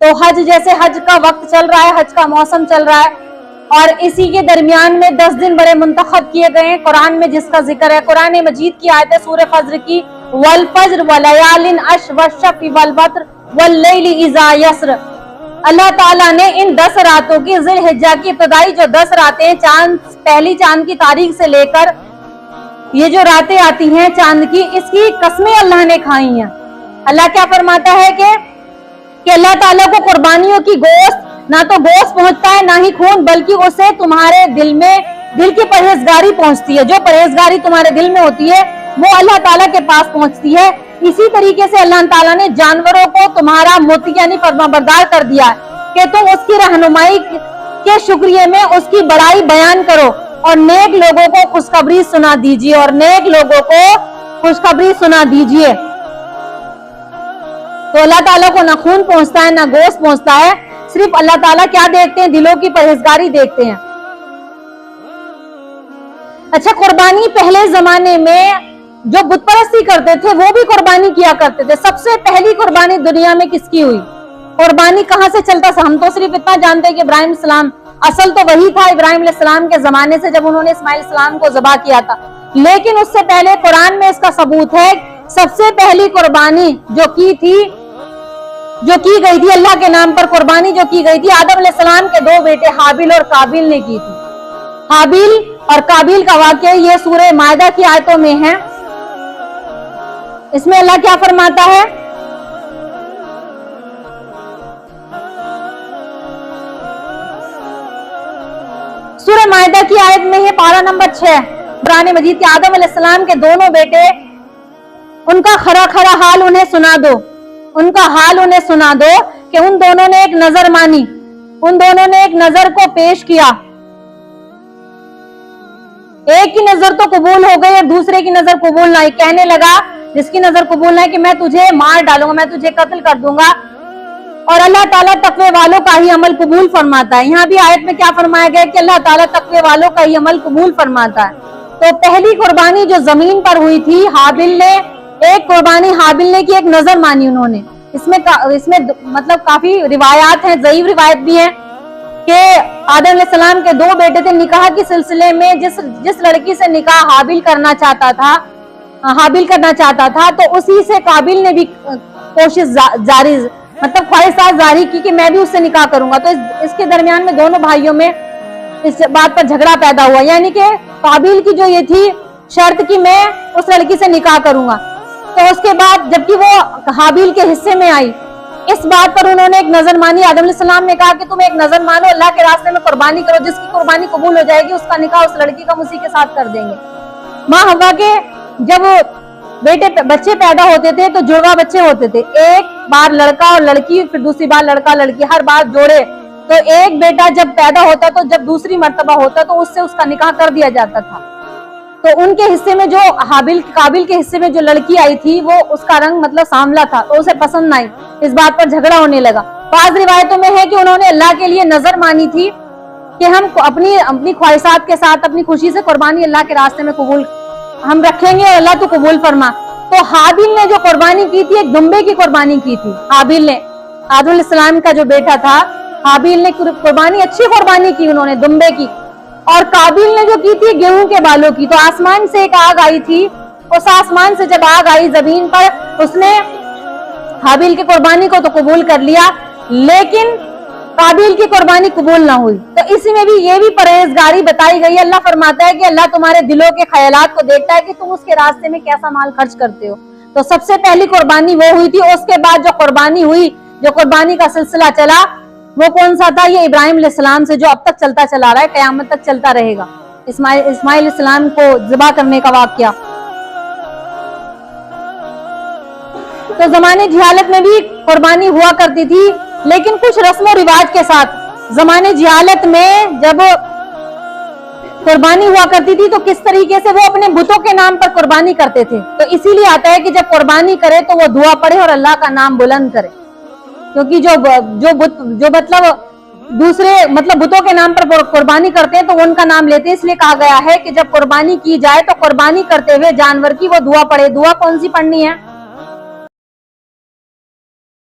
تو हज जैसे हज का वक्त चल रहा है, हज का मौसम चल रहा है, और इसी के दरमियान में 10 दिन बड़े मुंतखब किए गए हैं कुरान में, जिसका जिक्र है। कुरान मजीद की आयत है सूरह फज्र की, वल फज्र वलयालिन अश्र वश्शफ़ी वल वत्र वल्लैलि इज़ा यस्र। अल्लाह ताला ने इन 10 रातों की, ज़िलहिज्जा की इब्तिदाई जो 10 रातें, चांद पहली चांद की तारीख से लेकर ये जो रातें आती हैं चांद की, इसकी कसमें अल्लाह ने खाई हैं। अल्लाह क्या फरमाता है कि अल्लाह ताला को कुर्बानियों की गोश्त, ना तो गोश्त पहुंचता है ना ही खून, बल्कि उसे तुम्हारे दिल में, दिल की परहेजगारी पहुंचती है। जो परहेजगारी तुम्हारे दिल में होती है वो अल्लाह ताला के पास पहुंचती है। इसी तरीके से अल्लाह ताला ने जानवरों को तुम्हारा मुती यानी फरमाबरदार कर दिया है कि तुम उसकी रहनुमाई के शुक्रिया में उसकी बड़ाई बयान करो और नेक लोगों को खुशखबरी सुना दीजिए, और नेक लोगों को खुशखबरी सुना दीजिए। तो अल्लाह ताला को ना खून पहुंचता है ना गोश्त पहुंचता है, सिर्फ अल्लाह ताला क्या देखते हैं? दिलों की परहेजगारी देखते हैं। अच्छा, कुर्बानी पहले जमाने में जो बुत परस्ती करते थे वो भी कुर्बानी किया करते थे। सबसे पहली कुर्बानी दुनिया में किसकी हुई? कुर्बानी कहाँ से चलता था? हम तो सिर्फ इतना जानते हैं कि इब्राहिम सलाम, असल तो वही था इब्राहिम सलाम के जमाने से, जब उन्होंने इस्माइल सलाम को ज़बह किया था। लेकिन उससे पहले कुरान में इसका सबूत है। सबसे पहली कुर्बानी जो की गई थी अल्लाह के नाम पर, कुर्बानी जो की गई थी, आदम अलैहिस्सलाम के 2 बेटे हाबिल और काबिल ने की थी। हाबिल और काबिल का वाकया ये सूरह मायदा की आयतों में है। इसमें अल्लाह क्या फरमाता है? सूरह मायदा की आयत में है, पारा नंबर 6, कुरान मजीद के आदम अलैहिस्सलाम के दोनों बेटे, उनका खरा खरा हाल उन्हें सुना दो, उनका हाल उन्हें सुना दो कि उन दोनों ने एक नजर मानी, उन दोनों ने एक नजर को पेश किया। एक की नजर तो कबूल हो गई और दूसरे की नजर कबूल नहीं। कहने लगा जिसकी नजर कबूल नहीं कि मैं तुझे मार डालूंगा, मैं तुझे कत्ल कर दूंगा। और अल्लाह ताला तकवे वालों का ही अमल कबूल फरमाता है। यहाँ भी आयत में क्या फरमाया गया कि अल्लाह ताला तकवे वालों का ही अमल कबूल फरमाता है। तो पहली कुर्बानी जो जमीन पर हुई थी, हाबिल ने एक कुर्बानी हाबिल ने की, एक नजर मानी उन्होंने। इसमें मतलब काफी रिवायात हैं, ज़ईफ रिवायत भी है कि आदम अलैहिस्सलाम के 2 बेटे थे। निकाह के सिलसिले में जिस लड़की से निकाह हाबिल करना चाहता था, तो उसी से काबिल ने भी कोशिश जारी, मतलब ख्वाहिशात जारी की कि मैं भी उससे निकाह करूंगा। तो इसके दरमियान में दोनों भाइयों में इस बात पर झगड़ा पैदा हुआ, यानी कि काबिल की जो ये थी शर्त कि मैं उस लड़की से निकाह करूंगा। तो उसके बाद जबकि वो हाबिल के हिस्से में आई, इस बात पर उन्होंने एक नजर मानी। आदम अलैहिस्सलाम ने कहा कि तुम एक नजर मानो, अल्लाह के रास्ते में कुर्बानी करो, जिसकी कुर्बानी कबूल हो जाएगी उसका निकाह उस लड़की का उसी के साथ कर देंगे। माँ हव्वा के जब बच्चे पैदा होते थे तो जुड़वा बच्चे होते थे, एक बार लड़का और लड़की, फिर दूसरी बार लड़का लड़की, हर बार जोड़े। तो एक बेटा जब पैदा होता तो जब दूसरी मर्तबा होता तो उससे उसका निकाह कर दिया जाता था। तो उनके हिस्से में जो काबिल के हिस्से में जो लड़की आई थी वो उसका रंग मतलब सांवला था, तो उसे पसंद नहीं। इस बात पर झगड़ा होने लगा। बाज़ रिवायतों में है कि उन्होंने अल्लाह के लिए नजर मानी थी कि हम अपनी ख्वाहिशात के साथ अपनी खुशी से कुर्बानी अल्लाह के रास्ते में कबूल हम रखेंगे और अल्लाह तो कबूल फरमा। तो हाबिल ने जो कुर्बानी की थी, एक दुम्बे की कुर्बानी की थी। हाबिल ने, आदम अलैहिस्सलाम का जो बेटा था, हाबिल ने कुर्बानी, अच्छी कुर्बानी की उन्होंने दुम्बे की। और काबिल ने जो की थी गेहूं के बालों की। तो आसमान से एक आग आई थी, उस आसमान से जब आग आई जमीन पर, उसने हाबिल की कुर्बानी को तो कबूल कर लिया, लेकिन काबिल की कुर्बानी कबूल ना हुई। तो इसी में भी ये भी परहेजगारी बताई गई। अल्लाह फरमाता है कि अल्लाह तुम्हारे दिलों के ख्यालात को देखता है कि तुम उसके रास्ते में कैसा माल खर्च करते हो। तो सबसे पहली कुर्बानी वो हुई थी। उसके बाद जो कुर्बानी हुई, जो कुर्बानी का सिलसिला चला, वो कौन सा था? ये इब्राहिम अलैहिस्सलाम से जो अब तक चलता चला रहा है, कयामत तक चलता रहेगा। इस्माइल अलैहिस्सलाम को ज़िबा करने का वाकया। तो ज़माने जहालत में भी कुर्बानी हुआ करती थी, लेकिन कुछ रस्म और रिवाज के साथ। ज़माने जहालत में जब कुर्बानी हुआ करती थी तो किस तरीके से वो अपने बुतों के नाम पर कुर्बानी करते थे। तो इसीलिए आता है कि जब कुर्बानी करे तो वो दुआ पढ़े और अल्लाह का नाम बुलंद करे, क्योंकि जो मतलब दूसरे मतलब बुतों के नाम पर कुर्बानी करते हैं तो वो उनका नाम लेते हैं, इसलिए कहा गया है कि जब कुर्बानी की जाए तो कुर्बानी करते हुए जानवर की वो दुआ पढ़े। दुआ कौन सी पढ़नी है?